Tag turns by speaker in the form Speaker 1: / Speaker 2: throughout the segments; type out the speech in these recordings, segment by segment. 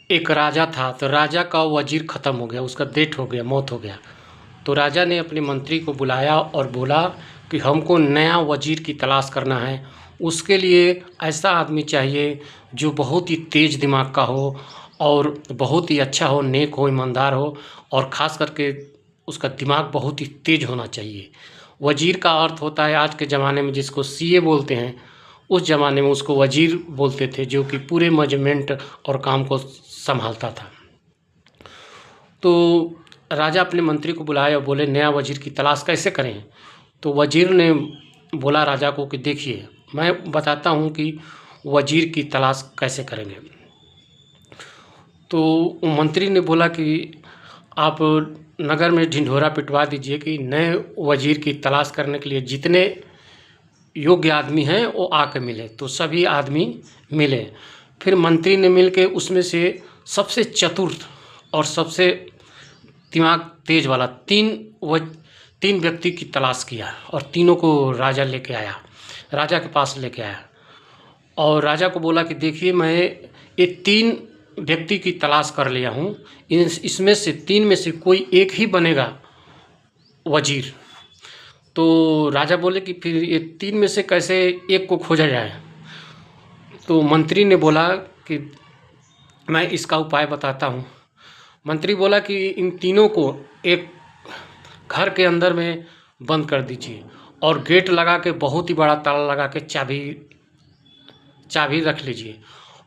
Speaker 1: एक राजा था, तो राजा का वजीर ख़त्म हो गया, उसका डेथ हो गया, मौत हो गया। तो राजा ने अपने मंत्री को बुलाया और बोला कि हमको नया वजीर की तलाश करना है। उसके लिए ऐसा आदमी चाहिए जो बहुत ही तेज़ दिमाग का हो और बहुत ही अच्छा हो, नेक हो, ईमानदार हो, और ख़ास करके उसका दिमाग बहुत ही तेज़ होना चाहिए। वजीर का अर्थ होता है आज के ज़माने में जिसको सीए बोलते हैं, उस ज़माने में उसको वजीर बोलते थे, जो कि पूरे मैनेजमेंट और काम को संभालता था। तो राजा अपने मंत्री को बुलाए और बोले नया वजीर की तलाश कैसे करें। तो वजीर ने बोला राजा को कि देखिए, मैं बताता हूँ कि वजीर की तलाश कैसे करेंगे। तो मंत्री ने बोला कि आप नगर में ढिंढोरा पिटवा दीजिए कि नए वजीर की तलाश करने के लिए जितने योग्य आदमी हैं वो आके मिले। तो सभी आदमी मिले। फिर मंत्री ने मिल के उसमें से सबसे चतुर और सबसे दिमाग तेज वाला तीन व्यक्ति की तलाश किया और तीनों को राजा लेके आया, राजा के पास लेके आया और राजा को बोला कि देखिए, मैं ये तीन व्यक्ति की तलाश कर लिया हूँ, इसमें से तीन में से कोई एक ही बनेगा वजीर। तो राजा बोले कि फिर ये तीन में से कैसे एक को खोजा जाए। तो मंत्री ने बोला कि मैं इसका उपाय बताता हूँ। मंत्री बोला कि इन तीनों को एक घर के अंदर में बंद कर दीजिए और गेट लगा के बहुत ही बड़ा ताला लगा के चाबी रख लीजिए,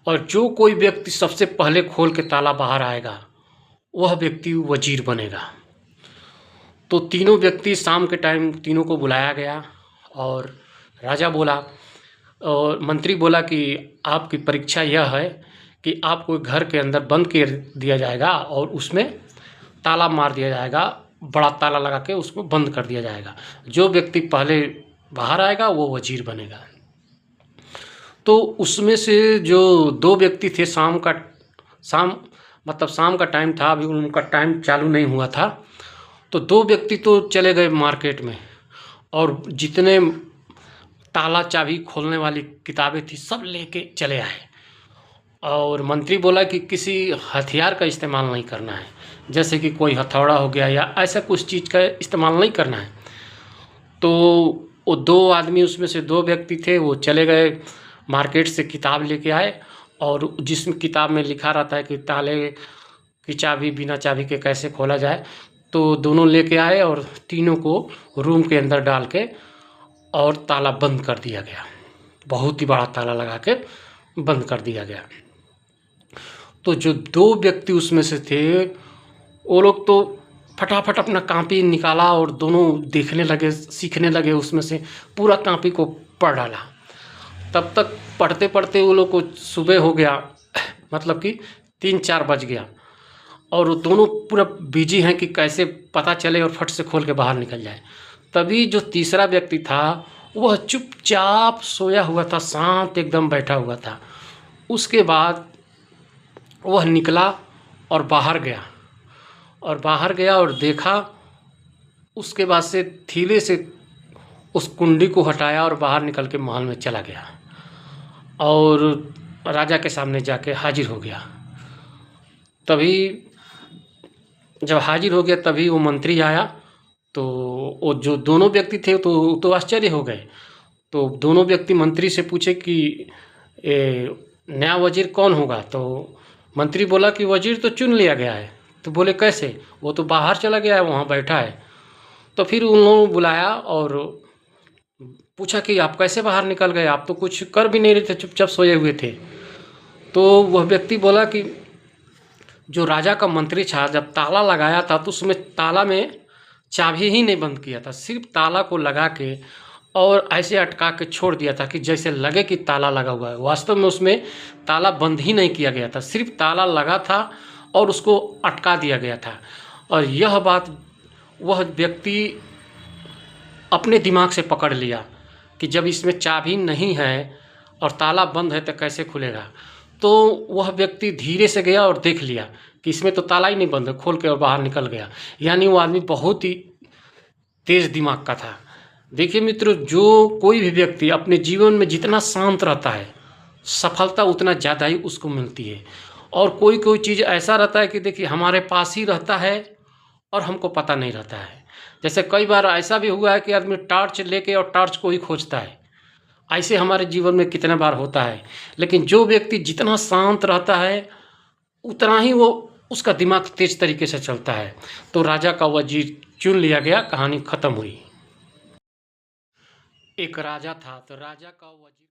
Speaker 1: और जो कोई व्यक्ति सबसे पहले खोल के ताला बाहर आएगा वह व्यक्ति वजीर बनेगा। तो तीनों व्यक्ति शाम के टाइम तीनों को बुलाया गया और राजा बोला और मंत्री बोला कि आपकी परीक्षा यह है कि आपको घर के अंदर बंद कर दिया जाएगा और उसमें ताला मार दिया जाएगा, बड़ा ताला लगा के उसको बंद कर दिया जाएगा। जो व्यक्ति पहले बाहर आएगा वो वजीर बनेगा। तो उसमें से जो दो व्यक्ति थे, शाम का टाइम था, अभी उनका टाइम चालू नहीं हुआ था। तो दो व्यक्ति तो चले गए मार्केट में और जितने ताला चाबी खोलने वाली किताबें थी सब लेके चले आए। और मंत्री बोला कि किसी हथियार का इस्तेमाल नहीं करना है, जैसे कि कोई हथौड़ा हो गया या ऐसा कुछ चीज़ का इस्तेमाल नहीं करना है। तो वो दो आदमी, उसमें से दो व्यक्ति थे, वो चले गए मार्केट से किताब लेके आए और जिसमें किताब में लिखा रहता है कि ताले की चाबी बिना चाबी के कैसे खोला जाए। तो दोनों लेके आए और तीनों को रूम के अंदर डाल के और ताला बंद कर दिया गया, बहुत ही बड़ा ताला लगा के बंद कर दिया गया। तो जो दो व्यक्ति उसमें से थे वो लोग तो फटाफट अपना कॉपी निकाला और दोनों देखने लगे, सीखने लगे, उसमें से पूरा कॉपी को पढ़ डाला। तब तक पढ़ते पढ़ते वो लोग को सुबह हो गया, मतलब कि 3-4 बज गया और वो दोनों पूरा बिजी हैं कि कैसे पता चले और फट से खोल के बाहर निकल जाए। तभी जो तीसरा व्यक्ति था वह चुपचाप सोया हुआ था, शांत एकदम बैठा हुआ था। उसके बाद वह निकला और बाहर गया और देखा। उसके बाद से धीरे से उस कुंडी को हटाया और बाहर निकल के महल में चला गया और राजा के सामने जाके हाजिर हो गया। तभी जब हाजिर हो गया तभी वो मंत्री आया। तो वो जो दोनों व्यक्ति थे तो आश्चर्य हो गए। तो दोनों व्यक्ति मंत्री से पूछे कि नया वजीर कौन होगा। तो मंत्री बोला कि वजीर तो चुन लिया गया है। तो बोले कैसे, वो तो बाहर चला गया है, वहाँ बैठा है। तो फिर उन लोगों को बुलाया और पूछा कि आप कैसे बाहर निकल गए, आप तो कुछ कर भी नहीं रहे थे, चुपचाप सोए हुए थे। तो वह व्यक्ति बोला कि जो राजा का मंत्री था, जब ताला लगाया था तो उसमें ताला में चाबी ही नहीं बंद किया था, सिर्फ ताला को लगा के और ऐसे अटका के छोड़ दिया था कि जैसे लगे कि ताला लगा हुआ है। वास्तव में उसमें ताला बंद ही नहीं किया गया था, सिर्फ ताला लगा था और उसको अटका दिया गया था। और यह बात वह व्यक्ति अपने दिमाग से पकड़ लिया कि जब इसमें चाबी नहीं है और ताला बंद है तो कैसे खुलेगा। तो वह व्यक्ति धीरे से गया और देख लिया कि इसमें तो ताला ही नहीं बंद है, खोल के और बाहर निकल गया। यानी वो आदमी बहुत ही तेज़ दिमाग का था। देखिए मित्रों, जो कोई भी व्यक्ति अपने जीवन में जितना शांत रहता है, सफलता उतना ज़्यादा ही उसको मिलती है। और कोई कोई चीज़ ऐसा रहता है कि देखिए हमारे पास ही रहता है और हमको पता नहीं रहता है। जैसे कई बार ऐसा भी हुआ है कि आदमी टॉर्च लेके और टॉर्च को ही खोजता है। ऐसे हमारे जीवन में कितने बार होता है। लेकिन जो व्यक्ति जितना शांत रहता है उतना ही वो उसका दिमाग तेज तरीके से चलता है। तो राजा का वजीर चुन लिया गया, कहानी खत्म हुई। एक राजा था, तो राजा का वजीर